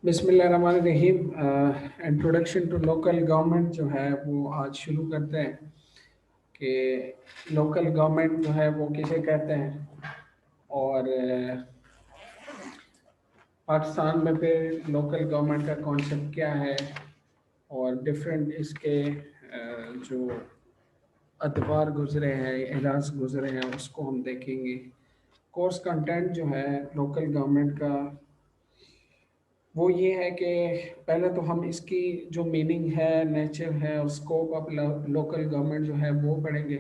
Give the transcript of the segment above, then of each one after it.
बिस्मिल्लाहिर्रहमानिर्रहीम। Introduction to local government जो है वो आज शुरू करते हैं कि लोकल गवर्नमेंट जो है वो किसे कहते हैं और पाकिस्तान में फिर लोकल गवर्नमेंट का कॉन्सेप्ट क्या है और डिफरेंट इसके जो अदवार गुजरे हैं एराज गुजरे हैं उसको हम देखेंगे। कोर्स कंटेंट जो है लोकल गवर्नमेंट का वो ये है कि पहले तो हम इसकी जो मीनिंग है, नेचर है और स्कोप ऑफ लोकल गवर्नमेंट जो है वो पढ़ेंगे।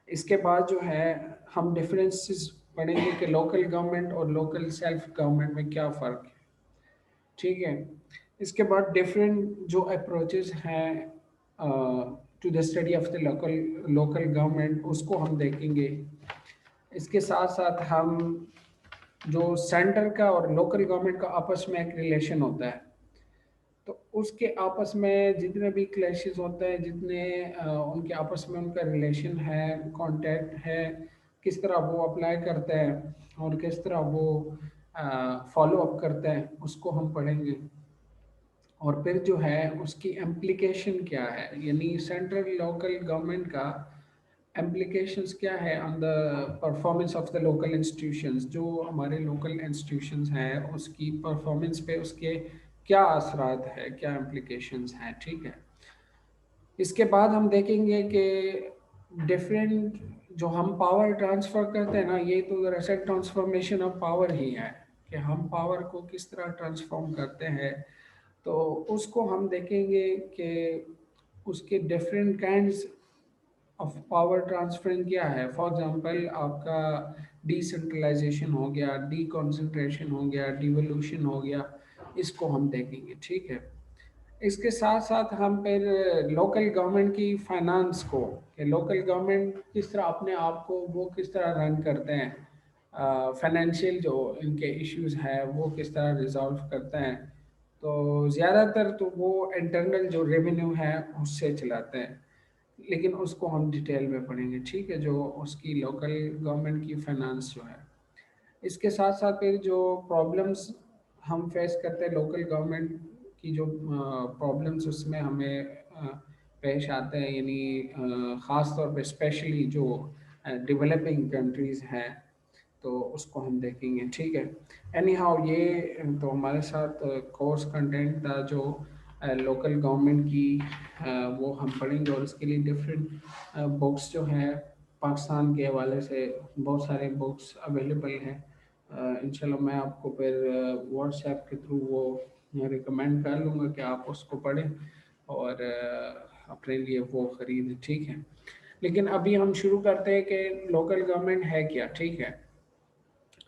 इसके बाद जो है हम डिफरेंसेस पढ़ेंगे कि लोकल गवर्नमेंट और लोकल सेल्फ गवर्नमेंट में क्या फ़र्क है। ठीक है। इसके बाद डिफरेंट जो अप्रोचेस हैं to the study of the local local government उसको हम देखेंगे। इसके साथ साथ हम जो सेंटर का और लोकल गवर्नमेंट का आपस में एक रिलेशन होता है, तो उसके आपस में जितने भी क्लैशेस होते हैं, जितने उनके आपस में उनका रिलेशन है, कांटेक्ट है, किस तरह वो अप्लाई करते हैं और किस तरह वो फॉलो अप करते हैं, उसको हम पढ़ेंगे। और फिर जो है उसकी इम्प्लीकेशन क्या है, यानी सेंट्रल लोकल गवर्नमेंट का इम्प्लीकेशंस क्या है on the performance of the local institutions. जो हमारे लोकल इंस्टीट्यूशंस हैं उसकी परफॉर्मेंस पे उसके क्या असरात है, क्या इम्प्लीकेशंस हैं। ठीक है। इसके बाद हम देखेंगे कि डिफरेंट जो हम पावर ट्रांसफ़र करते हैं ना, ये तो दरअसल ट्रांसफॉर्मेशन ऑफ पावर ही है कि हम पावर को किस तरह ट्रांसफॉर्म करते हैं। तो उसको हम देखेंगे कि उसके different kinds of power transferring क्या है। फॉर एग्जांपल आपका डिसेंट्रलाइजेशन हो गया, डीकॉन्सेंट्रेशन हो गया, डिवोल्यूशन हो गया, इसको हम देखेंगे। ठीक है। इसके साथ साथ हम फिर लोकल गवर्नमेंट की फाइनेंस को, कि लोकल गवर्नमेंट किस तरह अपने आप को वो किस तरह रन करते हैं, फाइनेंशियल जो इनके इश्यूज हैं वो किस तरह रिजॉल्व करते हैं। तो ज़्यादातर तो वो इंटरनल जो रेवेन्यू है उससे चलाते हैं, लेकिन उसको हम डिटेल में पढ़ेंगे। ठीक है, जो उसकी लोकल गवर्नमेंट की फाइनेंस जो है। इसके साथ साथ फिर जो प्रॉब्लम्स हम फेस करते हैं लोकल गवर्नमेंट की, जो प्रॉब्लम्स उसमें हमें पेश आते हैं, यानी ख़ास तौर पे स्पेशली जो डेवलपिंग कंट्रीज़ हैं, तो उसको हम देखेंगे। ठीक है। एनी हाउ ये तो हमारे साथ कोर्स कंटेंट था जो लोकल गवर्नमेंट की, वो हम पढ़ेंगे। और इसके लिए डिफरेंट बुक्स जो हैं पाकिस्तान के हवाले से बहुत सारे बुक्स अवेलेबल हैं। इंशाल्लाह मैं आपको फिर व्हाट्सएप के थ्रू वो रिकमेंड कर लूँगा कि आप उसको पढ़ें और अपने लिए वो ख़रीदें। ठीक है। लेकिन अभी हम शुरू करते हैं कि लोकल गवर्नमेंट है क्या। ठीक है।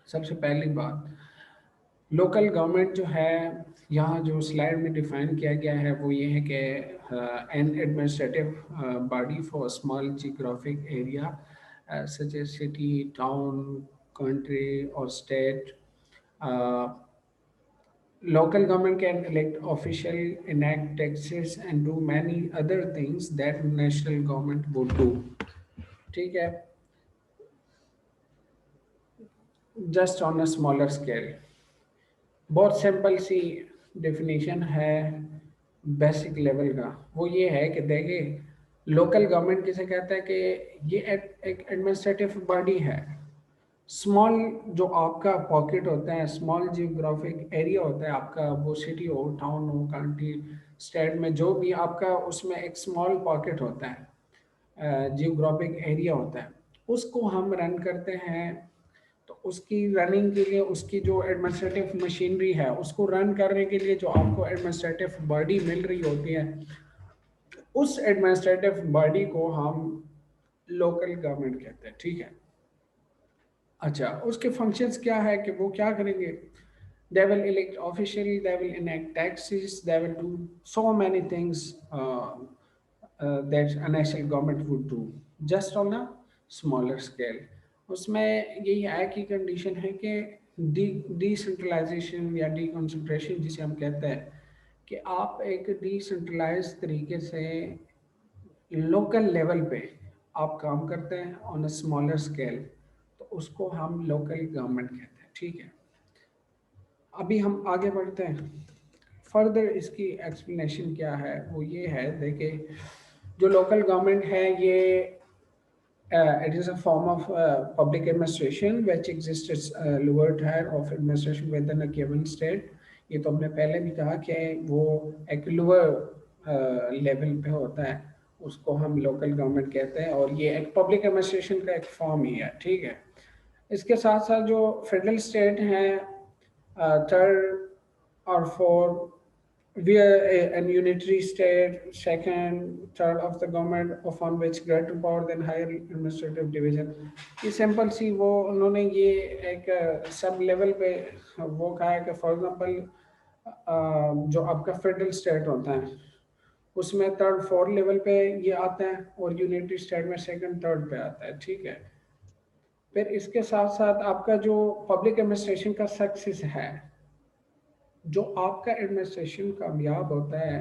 सबसे पहली बात, लोकल गवर्नमेंट जो है यहाँ जो स्लाइड में डिफाइन किया गया है वो ये है कि an administrative body for small geographic area such as city, town, country or state. Uh, Local government can elect official, enact taxes, and do many other things that national government would do. ठीक है, just on a smaller scale. बहुत simple सी definition है basic level का। वो ये है कि देखिए, लोकल गवर्नमेंट किसे कहता है कि ये एक एडमिनिस्ट्रेटिव बॉडी है। स्मॉल जो आपका पॉकेट होता है, स्मॉल जियोग्राफिक एरिया होता है आपका, वो सिटी हो, टाउन हो, कंट्री, स्टेट में जो भी आपका, उसमें एक स्मॉल पॉकेट होता है, जियोग्राफिक एरिया होता है, उसको हम रन करते हैं। तो उसकी रनिंग के लिए उसकी जो एडमिनिस्ट्रेटिव मशीनरी है उसको रन करने के लिए जो आपको एडमिनिस्ट्रेटिव बॉडी मिल रही होती है, उस एडमिनिस्ट्रेटिव बॉडी को हम लोकल गवर्नमेंट कहते हैं। ठीक है। अच्छा, उसके फंक्शंस क्या है कि वो क्या करेंगे। They will elect officially, they will enact taxes, they will do so many things that a national government would do just on a smaller scale. उसमें यही है कि कंडीशन है कि डिसेंट्रलाइजेशन या डिकॉन्सेंट्रेशन जिसे हम कहते हैं, कि आप एक डिसेंट्रलाइज तरीके से लोकल लेवल पे आप काम करते हैं ऑन अ स्मॉलर स्केल, तो उसको हम लोकल गवर्नमेंट कहते हैं। ठीक है। अभी हम आगे बढ़ते हैं। फर्दर इसकी एक्सप्लेनेशन क्या है वो ये है, देखिए जो लोकल गवर्नमेंट है ये it is a form of public administration which exists as a lower tier of administration within a given state. ये तो हमने पहले भी कहा कि वो एक लोअर लेवल पे होता है, उसको हम लोकल गवर्नमेंट कहते हैं, और ये एक पब्लिक एडमिनिस्ट्रेशन का एक फॉर्म ही है, ठीक है। इसके साथ साथ जो फेडरल स्टेट हैं, थर्ड और fourth, we are an unitary state, second, third of the government upon which greater power than higher administrative division. ये सिंपल सी वो उन्होंने ये एक सब लेवल पे वो कहा है कि फॉर एग्जांपल जो आपका फेडरल स्टेट होता है उसमें थर्ड फोर्थ लेवल पे ये आता है, और यूनिटरी स्टेट में सेकंड थर्ड पे आता है, ठीक है। फिर इसके साथ साथ आपका जो पब्लिक एडमिनिस्ट्रेशन का सक्सेस है, जो आपका एडमिनिस्ट्रेशन कामयाब होता है,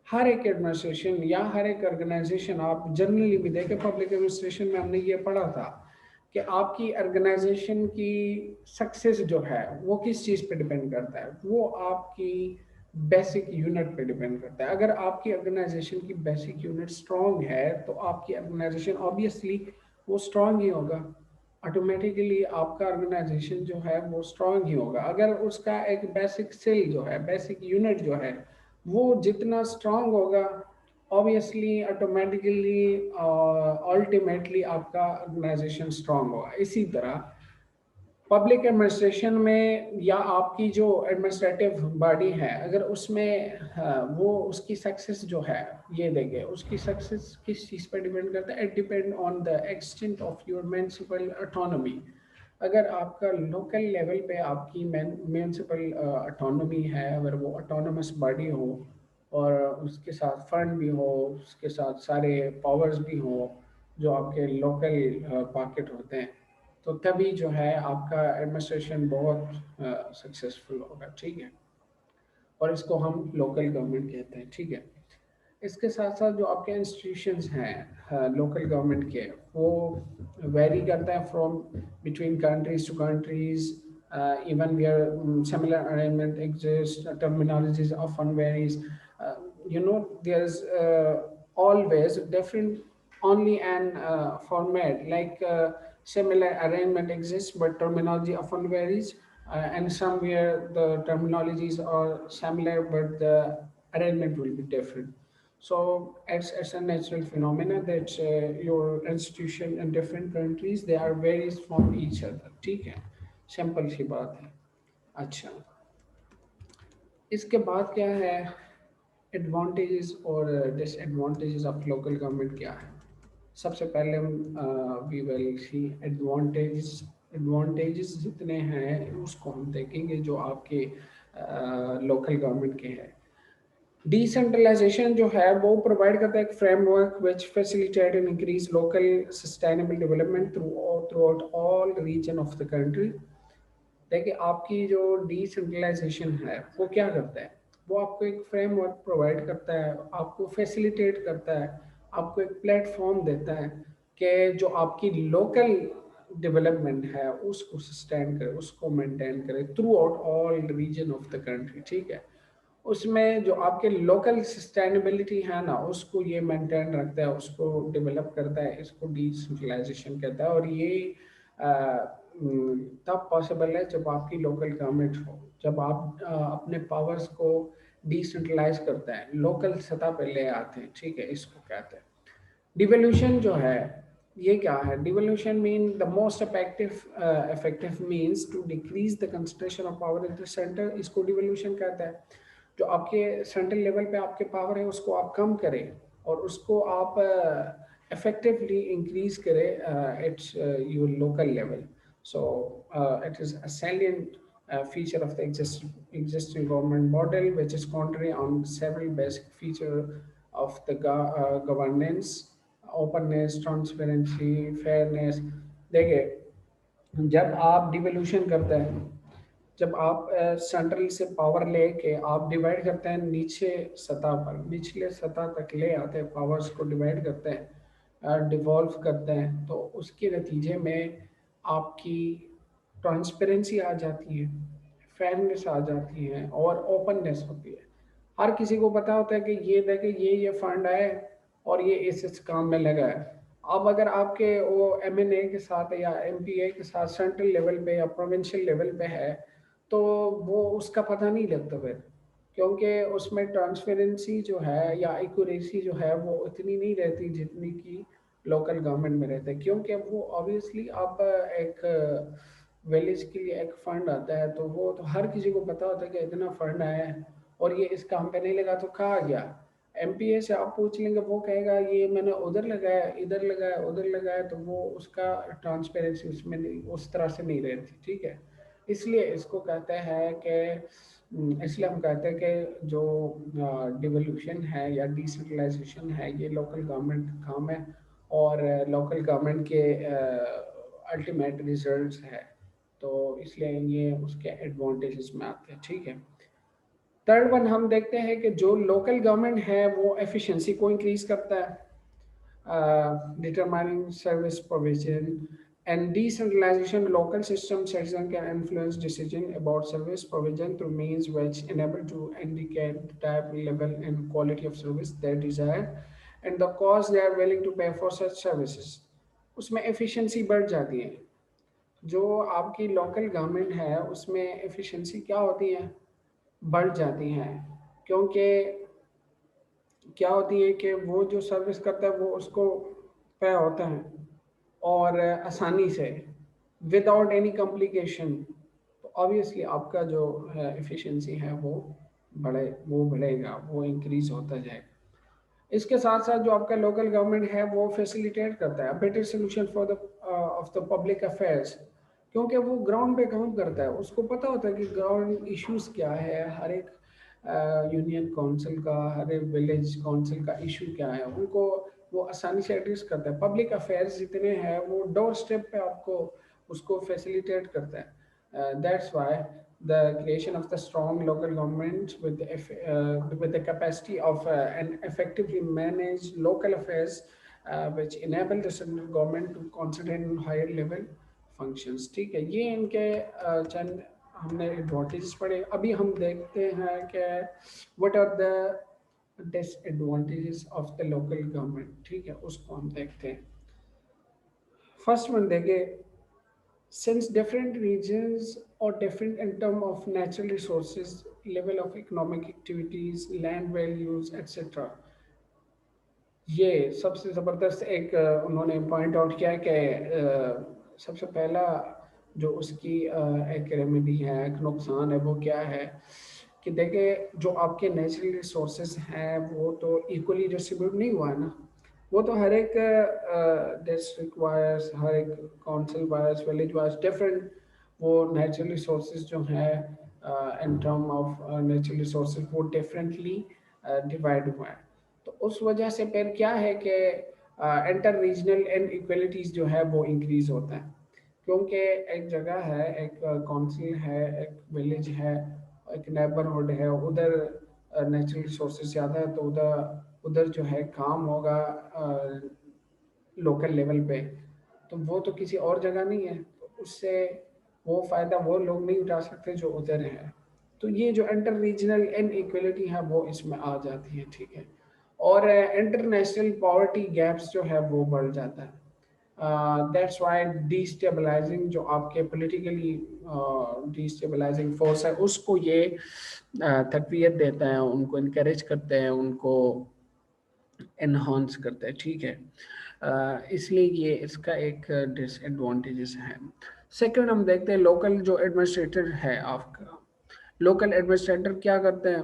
हर एक एडमिनिस्ट्रेशन या हर एक ऑर्गेनाइजेशन, आप जनरली भी देखें पब्लिक एडमिनिस्ट्रेशन में हमने ये पढ़ा था कि आपकी ऑर्गेनाइजेशन की सक्सेस जो है वो किस चीज़ पे डिपेंड करता है, वो आपकी बेसिक यूनिट पे डिपेंड करता है। अगर आपकी ऑर्गेनाइजेशन की बेसिक यूनिट स्ट्रांग है तो आपकी ऑर्गेनाइजेशन ऑब्वियसली वो स्ट्रांग ही होगा, ऑटोमेटिकली आपका ऑर्गेनाइजेशन जो है वो स्ट्रांग ही होगा। अगर उसका एक बेसिक सेल जो है, बेसिक यूनिट जो है वो जितना स्ट्रांग होगा, ऑब्वियसली ऑटोमेटिकली अल्टीमेटली आपका ऑर्गेनाइजेशन स्ट्रांग होगा। इसी तरह पब्लिक एडमिनिस्ट्रेशन में या आपकी जो एडमिनिस्ट्रेटिव बॉडी है, अगर उसमें वो उसकी सक्सेस जो है, ये देखें उसकी सक्सेस किस चीज़ पर डिपेंड करता है, it depend on the extent of your municipal autonomy. अगर आपका लोकल लेवल पे आपकी म्यूनसिपल ऑटोनॉमी है, अगर वो ऑटोनोमस बॉडी हो और उसके साथ फंड भी हो, उसके साथ सारे पावर्स भी हो जो आपके लोकल पॉकेट होते हैं, तो तभी जो है आपका एडमिनिस्ट्रेशन बहुत सक्सेसफुल होगा, ठीक है। और इसको हम लोकल गवर्नमेंट कहते हैं, ठीक है। इसके साथ साथ जो आपके इंस्टीट्यूशंस हैं लोकल गवर्नमेंट के, वो वेरी करता है from between countries to countries, even where similar arrangement exists, terminologies often varies. There's always different only an format, like similar arrangement exists but terminology often varies, and somewhere the terminologies are similar but the arrangement will be different. So it's a natural phenomena that your institution in different countries they are varies from each other, ठीक है, simple सी बात है। अच्छा, इसके बाद क्या है, advantages और डिसएडवांटेजेस ऑफ लोकल गवर्नमेंट क्या है। सबसे पहले हम we will see advantages. Advantages जितने हैं उसको हम देखेंगे जो आपके लोकल गवर्नमेंट के हैं। डिसेंट्रलाइजेशन जो है वो प्रोवाइड करता है एक framework which facilitate and increase local sustainable development throughout all region of the country. देखिए आपकी जो डिसेंट्रलाइजेशन है वो क्या करता है, वो आपको एक फ्रेमवर्क प्रोवाइड करता है, आपको फैसिलिटेट करता है, आपको एक प्लेटफॉर्म देता है कि जो आपकी लोकल डेवलपमेंट है उसको सस्टेन करे, उसको मेंटेन करे throughout all region of the country, ठीक है। उसमें जो आपके लोकल सस्टेनेबिलिटी है ना उसको ये मेंटेन रखता है, उसको डेवलप करता है, इसको डिसेंट्रलाइजेशन कहता है। और ये तब पॉसिबल है जब आपकी लोकल गवर्नमेंट हो, जब आप अपने पावर्स को डिसेंट्रलाइज करते हैं, लोकल सतह पे ले आते हैं, ठीक है, इसको कहते हैं। डिवोल्यूशन जो है ये क्या है, devolution mean the most effective means to decrease the concentration of power in the centre, इसको डिवोल्यूशन कहता है। जो आपके सेंट्रल लेवल पे आपके पावर है उसको आप कम करें और उसको आप इफेक्टिवली इंक्रीज करें it's your local level. So it is a salient feature of the existing government model, which is contrary on several basic features of the governance: openness, transparency, fairness. देखिए जब आप डिवोल्यूशन करते हैं, जब आप central से power लेके आप डिवाइड करते हैं नीचे सतह पर, निचले सतह तक ले आते हैं, पावर्स को डिवाइड करते हैं, डिवॉल्व करते हैं, तो उसके नतीजे में आपकी ट्रांसपेरेंसी आ जाती है, फेयरनेस आ जाती है और ओपननेस होती है। हर किसी को पता होता है कि ये देखे ये फंड आए और ये इस काम में लगा है। अब अगर आपके वो एमएनए के साथ या एमपीए के साथ सेंट्रल लेवल पे या प्रोविंशियल लेवल पे है तो वो उसका पता नहीं लगता फिर, क्योंकि उसमें ट्रांसपेरेंसी जो है या एक्यूरेसी जो है वो उतनी नहीं रहती जितनी कि लोकल गवर्नमेंट में रहता है। क्योंकि वो ऑब्वियसली आप एक विलेज के लिए एक फंड आता है तो वो तो हर किसी को पता होता है कि इतना फंड आया है और ये इस काम पे नहीं लगा तो कहाँ गया। एमपीए से आप पूछ लेंगे वो कहेगा ये मैंने उधर लगाया, इधर लगाया, उधर लगाया, तो वो उसका ट्रांसपेरेंसी उसमें नहीं, उस तरह से नहीं रहती। ठीक है, इसलिए इसको कहते हैं कि इसलिए हम कहते हैं कि जो डिवोल्यूशन है या डिसेंट्रलाइजेशन है ये लोकल गवर्नमेंट का काम है और लोकल गवर्नमेंट के अल्टीमेट रिजल्ट्स है। तो इसलिए ये उसके एडवांटेजेस में आते हैं। ठीक है, थर्ड वन हम देखते हैं कि जो लोकल गवर्नमेंट है वो एफिशिएंसी को इंक्रीज करता है, determining service provision, and decentralization local system citizen can influence decision about service provision through means which enable to indicate the type, level and quality of service they desire and the cost they are willing to pay for such services। उसमें efficiency बढ़ जाती है। जो आपकी local government है उसमें efficiency क्या होती है, बढ़ जाती हैं, क्योंकि क्या होती है कि वो जो सर्विस करता है वो उसको पे होता है और आसानी से विदाउट एनी कॉम्प्लिकेशन। तो ऑब्वियसली आपका जो है एफिशिएंसी है वो बढ़ेगा, वो इंक्रीज होता जाएगा। इसके साथ साथ जो आपका लोकल गवर्नमेंट है वो फैसिलिटेट करता है better solution for the of the public affairs, क्योंकि वो ग्राउंड पे काम करता है, उसको पता होता है कि ग्राउंड इश्यूज क्या है, हर एक यूनियन काउंसिल का, हर एक विलेज काउंसिल का इशू क्या है, उनको वो आसानी से एड्रेस करता है। पब्लिक अफेयर्स जितने हैं वो डोर स्टेप पे आपको उसको फैसिलिटेट करता है। That's why the creation of the strong local governments with the capacity of and effectively manage local affairs which enable the central government to concentrate on higher level functions। ठीक है, ये इनके चंद हमने एडवांटेजेस पढ़े। अभी हम देखते हैं कि what are the disadvantages of the local government. ठीक है, उसको हम देखते हैं। फर्स्ट वन देखें, since different regions are different in terms of natural resources, level of economic activities, land values, etc. ये सबसे ज़बरदस्त एक उन्होंने पॉइंट आउट किया कि सबसे पहला जो उसकी एक रेमेडी है, एक नुकसान है, वो क्या है कि देखिए जो आपके नेचुरल रिसोर्सेज हैं वो तो इक्वली डिस्ट्रीब्यूट नहीं हुआ है ना, वो तो हर एक डिस्ट्रिक्ट वाइज, हर एक council wise, village wise different वो नेचुरल रिसोर्सेज जो हैं in term of natural resources वो डिफरेंटली डिवाइड हुआ है। तो उस वजह से फिर क्या है कि इंटर रीजनल इनइक्वालिटीज़ जो है वो इंक्रीज होता है, क्योंकि एक जगह है, एक काउंसिल है, एक विलेज है, एक नेबरहुड है, उधर नेचुरल रिसोर्सेज ज़्यादा है तो उधर उधर जो है काम होगा लोकल लेवल पे, तो वो तो किसी और जगह नहीं है, तो उससे वो फ़ायदा वो लोग नहीं उठा सकते जो उधर है। तो ये जो इंटर रीजनल इनइक्वालिटी है वो इसमें आ जाती है। ठीक है, और इंटरनेशनल पॉवर्टी गैप्स जो है वो बढ़ जाता है। दैट्स वाई डिस्टेबलाइजिंग जो आपके पॉलिटिकली डिस्टेबलाइजिंग फोर्स है उसको ये तकवीत देता है, उनको इनकरेज करते हैं, उनको एनहांस करता है। ठीक है, इसलिए ये इसका एक डिसएडवांटेजेस है। सेकंड हम देखते हैं लोकल जो एडमिनिस्ट्रेटर है आपका, लोकल एडमिनिस्ट्रेटर क्या करते हैं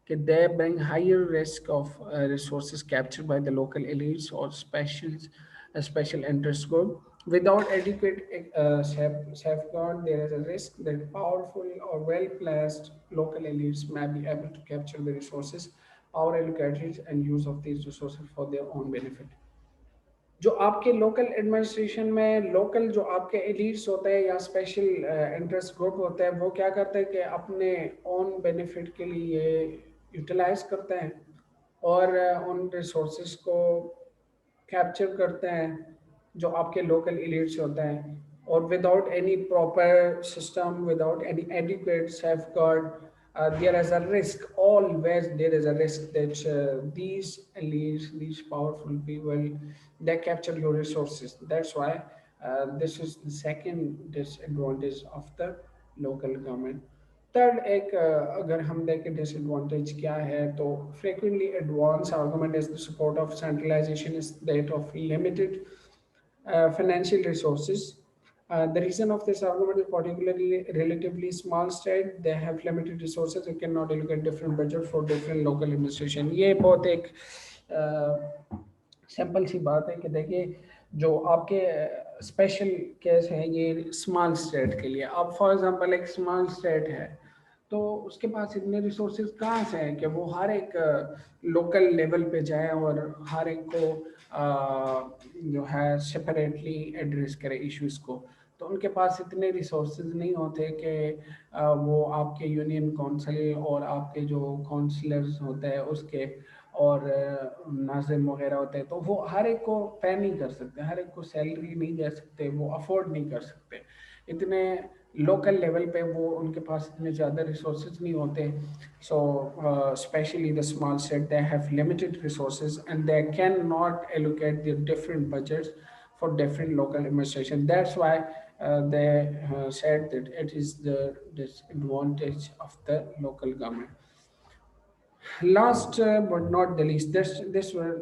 कि they bring higher risk of resources captured by the local elites और special interest group without adequate safeguard there is a risk that powerful or well placed local elites may be able to capture the resources power allocated and use of these resources for their own benefit। जो आपके local administration में local जो आपके elites होते हैं या special interest group होते हैं वो क्या करते हैं कि अपने ओन बेनिफिट के लिए यूटिलाइज करते हैं और उन रिसोर्सेज को कैप्चर करते हैं जो आपके लोकल एलिट्स होते हैं, और without any proper system, without any adequate safeguard there is a risk, always there is a risk that these elites, these powerful people, they capture your resources. That's why this is the second disadvantage of the local government. Third एक अगर हम देखें disadvantage क्या है तो frequently advance argument is the support of centralization is that of limited financial resources. The reason of this argument is particularly relatively small state. They have limited resources. You cannot allocate different budget for different local administration. ये बहुत एक simple सी बात है कि देखिए जो आपके special case है ये स्मॉल स्टेट के लिए। अब फॉर एग्जांपल एक स्मॉल स्टेट है तो उसके पास इतने रिसोर्सेज कहाँ से हैं कि वो हर एक लोकल लेवल पे जाए और हर एक को जो है सेपरेटली एड्रेस करे इश्यूज को। तो उनके पास इतने रिसोर्सेज नहीं होते कि वो आपके यूनियन काउंसिल और आपके जो काउंसलर्स होते हैं उसके और नाजिम वगैरह होते हैं तो वो हर एक को पे नहीं कर सकते, हर एक को सैलरी नहीं दे सकते, वो अफोर्ड नहीं कर सकते इतने लोकल लेवल पे, वो उनके पास इतने ज़्यादा रिसोर्सेज नहीं होते। So specially the small state they have limited resources and they can not allocate the different budgets for different local administration. That's why they said that it is the disadvantage of the local government. Last but not the least, this were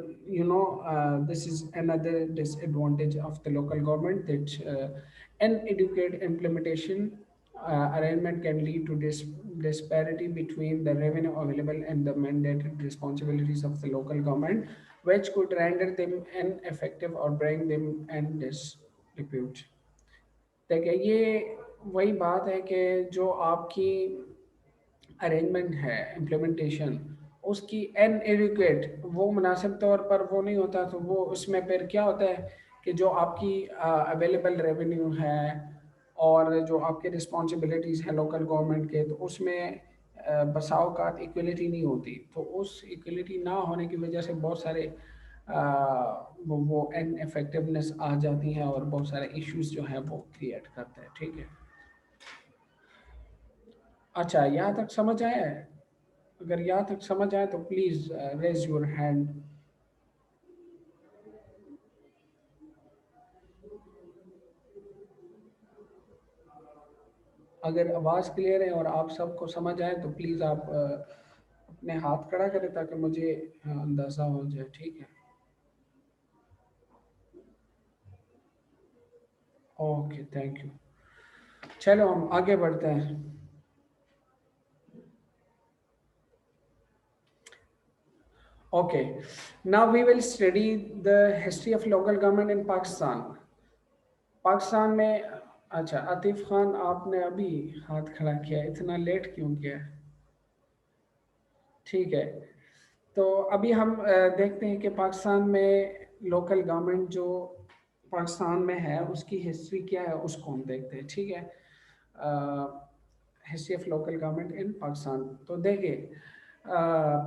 this is another disadvantage of the local government that uneducated implementation arrangement can lead to disparity between the revenue available and the mandated responsibilities of the local government, which could render them ineffective or bring them in disrepute. देखिए ये वही बात है कि जो आपकी arrangement है implementation उसकी एन एडुकेट वो मुनासिब तौर पर वो नहीं होता तो वो उसमें फिर क्या होता है कि जो आपकी अवेलेबल रेवेन्यू है और जो आपके रिस्पॉन्सिबिलिटीज़ हैं लोकल गवर्नमेंट के तो उसमें बसाव का इक्वलिटी नहीं होती। तो उस इक्वलिटी ना होने की वजह से बहुत सारे वो एन इफेक्टिवनेस आ जाती है और बहुत सारे इश्यूज जो हैं वो क्रिएट करते हैं। ठीक है, अच्छा यहाँ तक समझ आया है? अगर यहाँ तक समझ आए तो प्लीज रेज योर हैंड। अगर आवाज क्लियर है और आप सबको समझ आए तो प्लीज आप अपने हाथ खड़ा करें ताकि मुझे अंदाजा हो जाए। ठीक है, ओके, थैंक यू। चलो हम आगे बढ़ते हैं। Okay, now we will study the history of local government in Pakistan. Pakistan में, अच्छा आतिफ खान आपने अभी हाथ खड़ा किया, इतना लेट क्यों किया? ठीक है, तो अभी हम देखते हैं कि पाकिस्तान में लोकल गवर्नमेंट जो पाकिस्तान में है उसकी हिस्ट्री क्या है उसको हम देखते हैं। ठीक है, history of local government in Pakistan. तो देखिए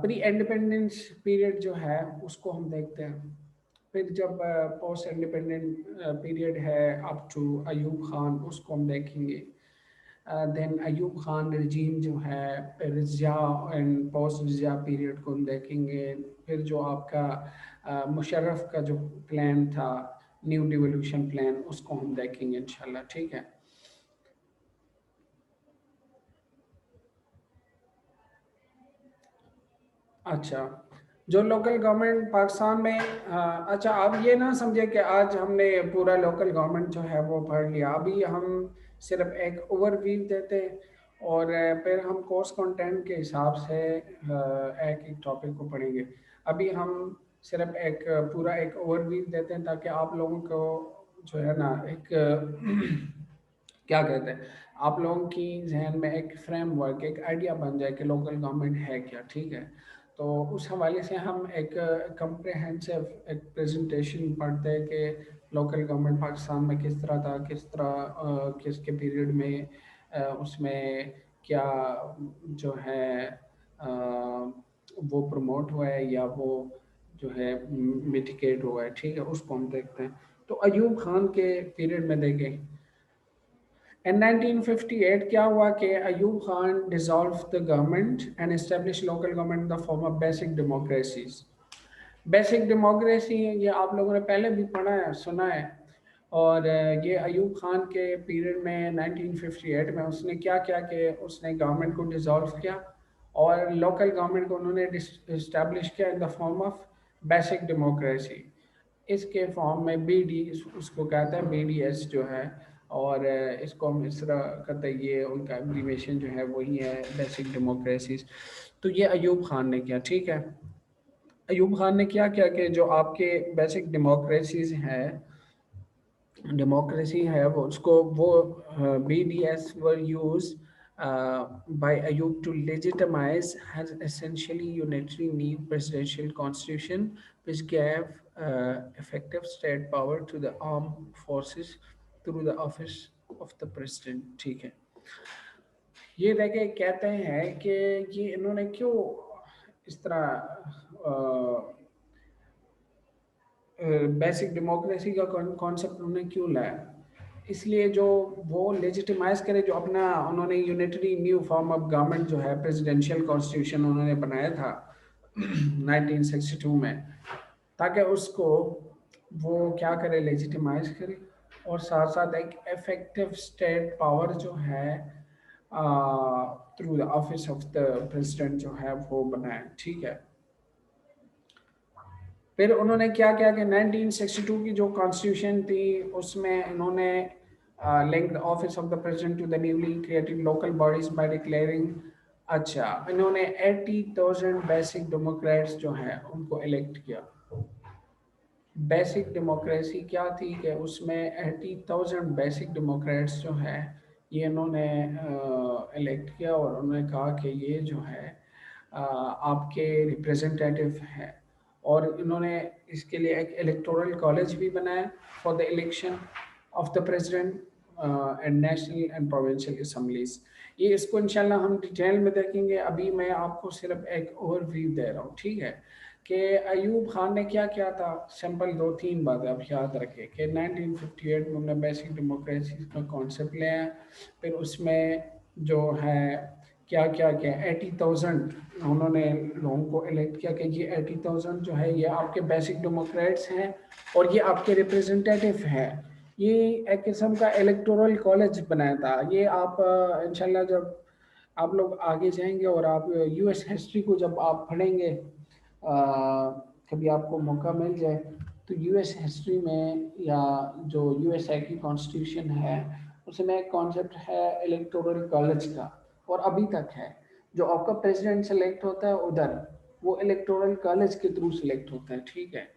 प्री इंडिपेंडेंस पीरियड जो है उसको हम देखते हैं। फिर जब पोस्ट इंडिपेंडेंट पीरियड है अप टू अयूब खान उसको हम देखेंगे। देन अयूब खान रजीम जो है, फिर Riza and post Riza period को हम देखेंगे। फिर जो आपका मुशर्रफ का जो प्लान था न्यू डिवोल्यूशन प्लान उसको हम देखेंगे इंशाल्लाह। ठीक है, अच्छा जो लोकल गवर्नमेंट पाकिस्तान में अच्छा आप ये ना समझे कि आज हमने पूरा लोकल गवर्नमेंट जो है वो पढ़ लिया। अभी हम सिर्फ एक ओवरव्यू देते हैं और फिर हम कोर्स कंटेंट के हिसाब से एक एक टॉपिक को पढ़ेंगे। अभी हम सिर्फ एक पूरा एक ओवरव्यू देते हैं ताकि आप लोगों को जो है ना एक क्या कहते हैं, आप लोगों की जहन में एक फ्रेमवर्क, एक आइडिया बन जाए कि लोकल गवर्नमेंट है क्या। ठीक है, तो उस हवाले से हम एक कंप्रेहेंसिव एक प्रेजेंटेशन पढ़ते हैं कि लोकल गवर्नमेंट पाकिस्तान में किस तरह था, किस तरह किसके पीरियड में उसमें क्या जो है अ, वो प्रमोट हुआ है या वो जो है मिटिगेट हुआ है। ठीक है, उसको हम देखते हैं। तो अयूब खान के पीरियड में देखें In 1958 क्या हुआ कि Ayub Khan dissolved the government and established local government in the form of basic democracies. Basic democracy ये आप लोगों ने पहले भी पढ़ा है, सुना है। और ये अयूब खान के पीरियड में 1958 में उसने क्या किया कि उसने गवर्नमेंट को डिसॉल्व किया और लोकल गवर्नमेंट को उन्होंने इस्टेब्लिश किया in the form of basic democracy. इसके फॉर्म में बीडी उसको कहते हैं, बीडीएस जो है। और इसको हम इस तरह करते हैं, ये उनका एब्रीवेशन जो है वही है, बेसिक डेमोक्रेसीज। तो ये अयूब खान ने किया, ठीक है। अयूब खान ने क्या किया कि जो आपके बेसिक डेमोक्रेसी है वो उसको वो BDS were use by Ayub to legitimize has essentially unitary new presidential constitution which gave effective state power to the armed forces through the office of the president, ठीक है। ये देखे कहते हैं कि ये इन्होंने क्यों इस तरह बेसिक डेमोक्रेसी का कॉन्सेप्ट उन्होंने क्यों लाया, इसलिए जो वो लेजिटिमाइज करे जो अपना उन्होंने unitary new form of government जो है प्रेसिडेंशियल कॉन्स्टिट्यूशन उन्होंने बनाया था 1962 में, ताकि उसको वो क्या करे, लेजिटिमाइज करे और साथ साथ एक इफेक्टिव स्टेट पावर जो है through the office of the president जो है वो बनाए, ठीक है। फिर उन्होंने क्या किया कि 1962 की जो कॉन्स्टिट्यूशन थी उसमें इन्होंने link the office of the president to the newly created local bodies by declaring, अच्छा इन्होंने 80,000 बेसिक डेमोक्रेट्स जो हैं उनको इलेक्ट किया। बेसिक डेमोक्रेसी क्या थी कि उसमें 80,000 बेसिक डेमोक्रेट्स जो है ये इन्होंने इलेक्ट किया और उन्होंने कहा कि ये जो है आपके रिप्रेजेंटेटिव हैं। और इन्होंने इसके लिए एक इलेक्टोरल कॉलेज भी बनाया for the election of the president and national and provincial assemblies. ये इसको इंशाल्लाह हम डिटेल में देखेंगे, अभी मैं आपको सिर्फ एक ओवरव्यू दे रहा हूँ, ठीक है। कि अयूब खान ने क्या किया था, सिंपल 2-3 बातें आप याद रखें कि 1958 में उन्होंने बेसिक डेमोक्रेसी का कॉन्सेप्ट लिया, फिर उसमें जो है क्या क्या क्या 80,000 उन्होंने लोगों को इलेक्ट किया कि ये 80,000 जो है ये आपके बेसिक डेमोक्रेट्स हैं और ये आपके रिप्रेजेंटेटिव हैं। ये एक किस्म का इलेक्टोरल कॉलेज बनाया था। ये आप इंशाल्लाह जब आप लोग आगे जाएंगे और आप यूएस हिस्ट्री को जब आप पढ़ेंगे, कभी आपको मौका मिल जाए तो यूएस हिस्ट्री में या जो यूएसए की कॉन्स्टिट्यूशन है उसमें एक कॉन्सेप्ट है इलेक्टोरल कॉलेज का, और अभी तक है। जो आपका प्रेसिडेंट सेलेक्ट होता है उधर वो इलेक्टोरल कॉलेज के थ्रू सेलेक्ट होता है, ठीक है।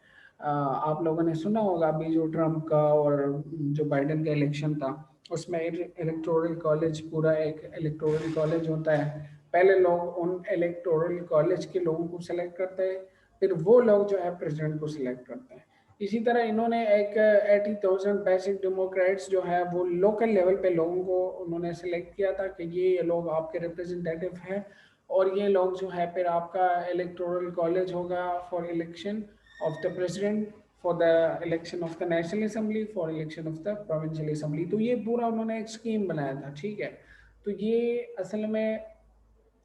आप लोगों ने सुना होगा अभी जो ट्रम्प का और जो बाइडेन का इलेक्शन था उसमें इलेक्टोरल कॉलेज पूरा एक इलेक्टोरल कॉलेज होता है। पहले लोग उन इलेक्टोरल कॉलेज के लोगों को सिलेक्ट करते हैं, फिर वो लोग जो है प्रेसिडेंट को सिलेक्ट करते हैं। इसी तरह इन्होंने एक 80,000 बेसिक डेमोक्रेट्स जो है वो लोकल लेवल पे लोगों को उन्होंने सिलेक्ट किया था कि ये लोग आपके रिप्रेजेंटेटिव हैं और ये लोग जो है फिर आपका इलेक्टोरल कॉलेज होगा for election of the president, for the election of the national assembly, for election of the provincial assembly. तो ये पूरा उन्होंने एक स्कीम बनाया था, ठीक है। तो ये असल में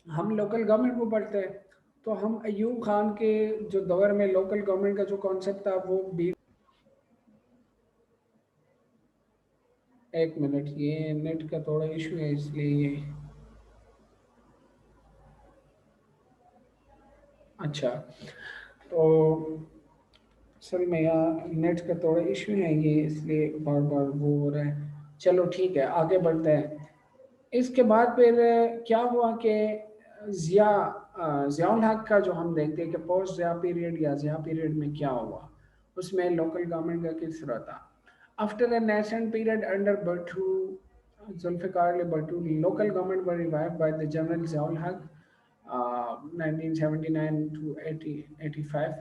हम लोकल गवर्नमेंट को पढ़ते हैं तो हम अयूब खान के जो दौर में लोकल गवर्नमेंट का जो कॉन्सेप्ट था वो भी, एक मिनट ये नेट का थोड़ा इशू है इसलिए ये, अच्छा तो असल में यहाँ नेट का थोड़ा इशू है ये इसलिए बार बार वो हो रहा है। चलो ठीक है आगे बढ़ते हैं। इसके बाद फिर क्या हुआ कि ज़ियाउल हक का जो हम देखते हैं कि पोस्ट ज़िया पीरियड या ज़िया पीरियड में क्या हुआ, उसमें लोकल गवर्नमेंट का किस तरह था। After a nascent period under Bhutto, Zulfikar Ali Bhutto, local government were revived by the General Ziaul Haq, 1979 to 85।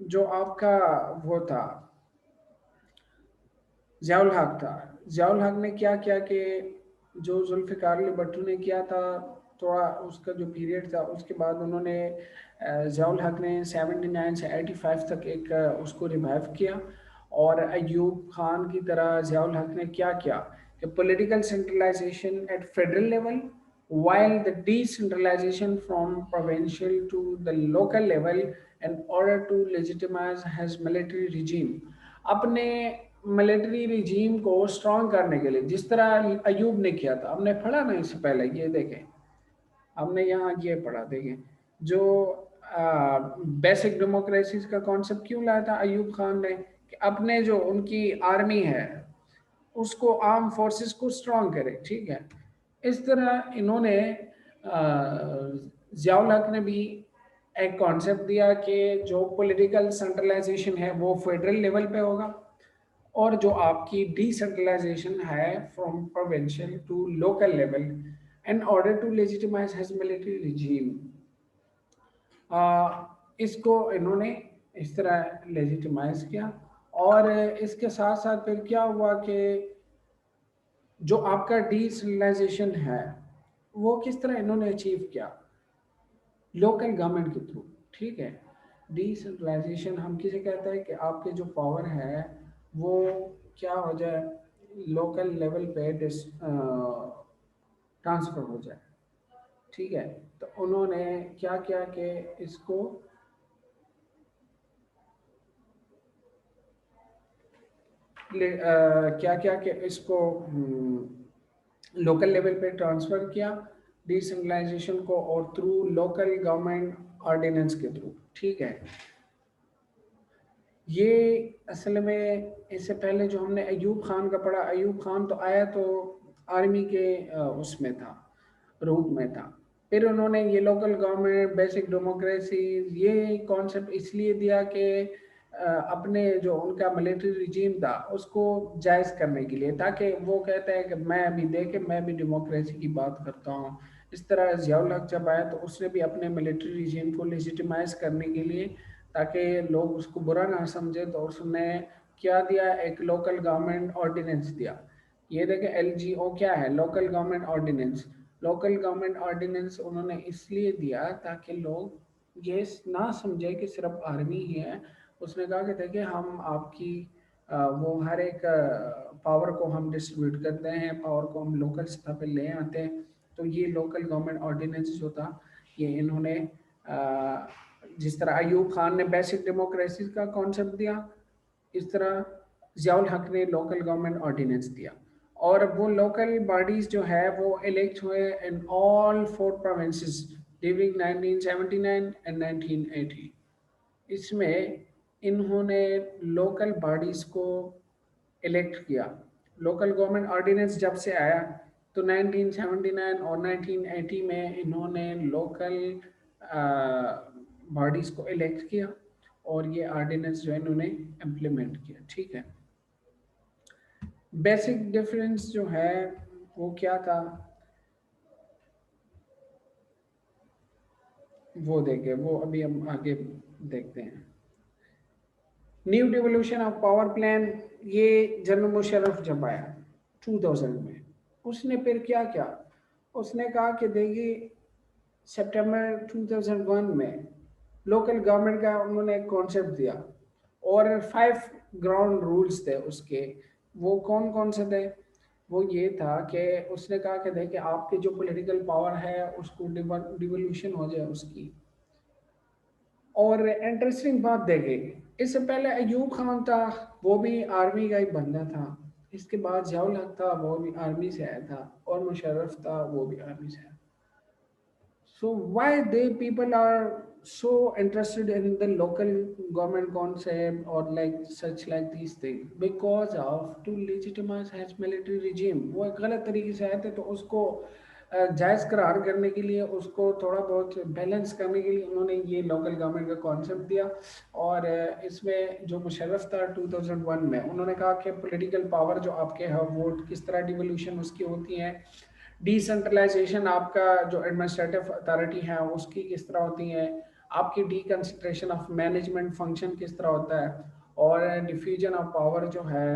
जो आपका वो था ज़ियाउल हक था, ज़ियाउल हक ने क्या किया कि जो जुल्फ़िकार अली भुट्टो ने किया था थोड़ा उसका जो पीरियड था उसके बाद उन्होंने ज़ियाउल हक ने 79 से 85 तक एक उसको रिवाइव किया। और अयूब खान की तरह ज़ियाउल हक ने क्या किया a political centralization at federal level, while the decentralization from provincial to the local level in order to legitimize his military regime. अपने मिलिट्री रिजीम को स्ट्रॉन्ग करने के लिए जिस तरह अयूब ने किया था, हमने पढ़ा ना इससे पहले, ये देखें, हमने यहाँ ये पढ़ा, देखें जो बेसिक डेमोक्रेसी का कॉन्सेप्ट क्यों लाया था अयूब खान ने, कि अपने जो उनकी आर्मी है उसको, आर्म फोर्सेस को स्ट्रॉन्ग करे, ठीक है। इस तरह इन्होंने ज़ियाउल हक ने भी एक कॉन्सेप्ट दिया कि जो पॉलिटिकल सेंट्रलाइजेशन है वो फेडरल लेवल पे होगा, और जो आपकी डिसेंट्रलाइजेशन है from provincial to local level in order to legitimise his military regime. इसको इन्होंने इस तरह लेजिटिमाइज किया। और इसके साथ साथ फिर क्या हुआ कि जो आपका डिसेंट्रलाइजेशन है वो किस तरह इन्होंने अचीव किया, लोकल गवर्नमेंट के थ्रू, ठीक है। डिसेंट्रलाइजेशन हम किसे कहते हैं कि आपके जो पावर है वो क्या हो जाए, लोकल लेवल पे ट्रांसफर हो जाए, ठीक है। तो उन्होंने क्या किया कि इसको क्या क्या कि इसको लोकल लेवल पे ट्रांसफ़र किया डिसेंट्रलाइजेशन को, और थ्रू लोकल गवर्नमेंट ऑर्डिनेंस के थ्रू, ठीक है। ये असल में इससे पहले जो हमने अयूब खान का पढ़ा, अयूब खान तो आया तो आर्मी के उसमें था, रूप में था। फिर उन्होंने ये लोकल गवर्नमेंट, बेसिक डेमोक्रेसी, ये कॉन्सेप्ट इसलिए दिया कि अपने जो उनका मिलिट्री रिजीम था उसको जायज़ करने के लिए, ताकि वो कहते हैं कि मैं अभी देखे मैं भी डेमोक्रेसी की बात करता हूँ। इस तरह ज़ियाउल हक जब आया तो उसने भी अपने मिलिट्री रिजीम को लेजिटिमाइज करने के लिए, ताकि लोग उसको बुरा ना समझे, तो उसने क्या दिया, एक लोकल गवर्नमेंट ऑर्डिनेंस दिया। ये देखें LGO क्या है, local government ordinance. Local government ordinance उन्होंने इसलिए दिया ताकि लोग ये ना समझे कि सिर्फ आर्मी ही है। उसने कहा कि देखिए हम आपकी वो हर एक पावर को हम डिस्ट्रीब्यूट करते हैं, पावर को हम लोकल सतह पे ले आते हैं। तो ये लोकल गवर्नमेंट ऑर्डिनेंस जो था ये इन्होंने जिस तरह अयूब खान ने बेसिक डेमोक्रेसी का कॉन्सेप्ट दिया, इस तरह ज़ियाउल हक ने लोकल गवर्नमेंट ऑर्डिनेंस दिया। और वो लोकल बॉडीज जो है वो इलेक्ट हुए in all 4 provinces during 1979 and 1980। इसमें इन्होंने लोकल बॉडीज़ को इलेक्ट किया। लोकल गवर्नमेंट ऑर्डिनेंस जब से आया तो 1979 और 1980 में इन्होंने लोकल बॉडीज़ को इलेक्ट किया, और ये ऑर्डिनेंस जो है इन्होंने इम्प्लीमेंट किया, ठीक है। बेसिक डिफरेंस जो है वो क्या था वो देखे, वो अभी हम आगे देखते हैं। New devolution of power plan, ये जनरल मुशर्रफ जब आया 2000 में, उसने फिर क्या किया, उसने कहा कि देखिए सितंबर 2001 में लोकल गवर्नमेंट का उन्होंने एक कॉन्सेप्ट दिया, और 5 ग्राउंड रूल्स थे उसके। वो कौन कौन से थे, वो ये था कि उसने कहा कि देखिए आपकी जो पॉलिटिकल पावर है उसको डिवोल्यूशन हो जाए उसकी। और इंटरेस्टिंग बात देखें, इससे पहले अयूब खान था, वो भी आर्मी का ही बंदा था। इसके बाद ज़ियाउल हक था, वो भी आर्मी से आया था, और मुशर्रफ था, वो भी आर्मी से आया। So why they people are so interested in the local government concept or like such like these things? Because of to legitimize his military regime। वो एक गलत तरीके से आए थे, तो उसको जायज़ करार करने के लिए, उसको थोड़ा बहुत बैलेंस करने के लिए उन्होंने ये लोकल गवर्नमेंट का कॉन्सेप्ट दिया। और इसमें जो मुशर्रफ था 2001 में, उन्होंने कहा कि पॉलिटिकल पावर जो आपके है वो किस तरह डिवोल्यूशन उसकी होती है, डिसेंट्रलाइजेशन आपका जो एडमिनिस्ट्रेटिव अथॉरिटी है उसकी किस तरह होती है, आपकी डीकंसंट्रेशन ऑफ मैनेजमेंट फंक्शन किस तरह होता है, और डिफ्यूजन ऑफ पावर जो है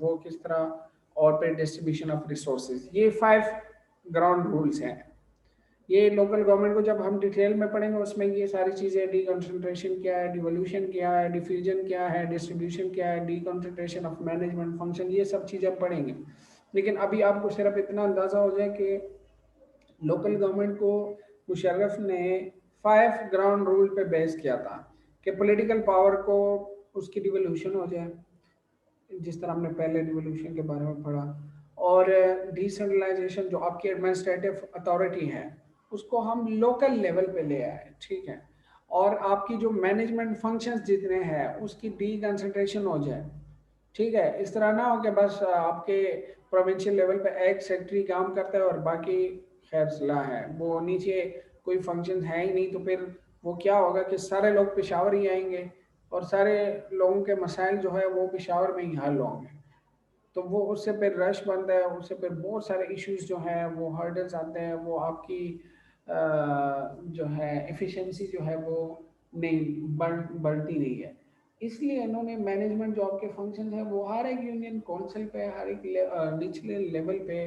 वो किस तरह, और फिर डिस्ट्रीब्यूशन ऑफ रिसोर्सेज। ये 5 ग्राउंड रूल्स हैं। ये लोकल गवर्नमेंट को जब हम डिटेल में पढ़ेंगे उसमें ये सारी चीज़ें, डीकंसंट्रेशन क्या है, डिवोल्यूशन क्या है, डिफ्यूजन क्या है, डिस्ट्रीब्यूशन क्या है, डीकंसंट्रेशन ऑफ मैनेजमेंट फंक्शन, ये सब चीज़ें पढ़ेंगे। लेकिन अभी आपको सिर्फ इतना अंदाज़ा हो जाए कि लोकल गवर्नमेंट को मुशर्रफ ने 5 ग्राउंड रूल पे बेस किया था कि पॉलिटिकल पावर को उसकी डिवोल्यूशन हो जाए, जिस तरह हमने पहले रिवोल्यूशन के बारे में पढ़ा, और डिसेंट्रलाइजेशन जो आपकी एडमिनिस्ट्रेटिव अथॉरिटी है उसको हम लोकल लेवल पे ले आए, ठीक है, और आपकी जो मैनेजमेंट फंक्शंस जितने हैं उसकी डीकंसंट्रेशन हो जाए, ठीक है। इस तरह ना हो कि बस आपके प्रोविंशियल लेवल पे एक सेक्रेटरी काम करता है और बाकी खैर सलाह है, वो नीचे कोई फंक्शन है ही नहीं, तो फिर वो क्या होगा कि सारे लोग पेशावर ही आएंगे और सारे लोगों के मसाइल जो है वो पेशावर में ही हल होंगे। तो वो उससे फिर रश बनता है, उससे फिर बहुत सारे इश्यूज जो हैं वो हर्डल्स आते हैं, वो आपकी जो है एफिशिएंसी जो है वो नहीं बढ़ती नहीं है। इसलिए इन्होंने मैनेजमेंट जो आपके फंक्शन है वो हर एक यूनियन काउंसिल पे, हर एक निचले लेवल पे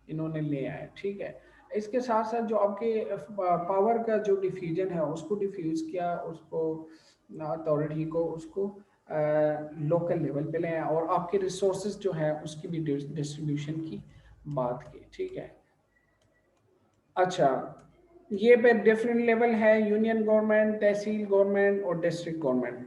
इन्होंने ले आए, ठीक है। इसके साथ साथ जो आपके पावर का जो डिफ्यूजन है उसको डिफ्यूज किया, उसको अथॉरिटी को उसको लोकल लेवल पे ले आए और आपके रिसोर्सेज जो है उसकी भी डिस्ट्रीब्यूशन की बात की, ठीक है। अच्छा, ये पे डिफरेंट लेवल है, यूनियन गवर्नमेंट, तहसील गवर्नमेंट और डिस्ट्रिक्ट गवर्नमेंट।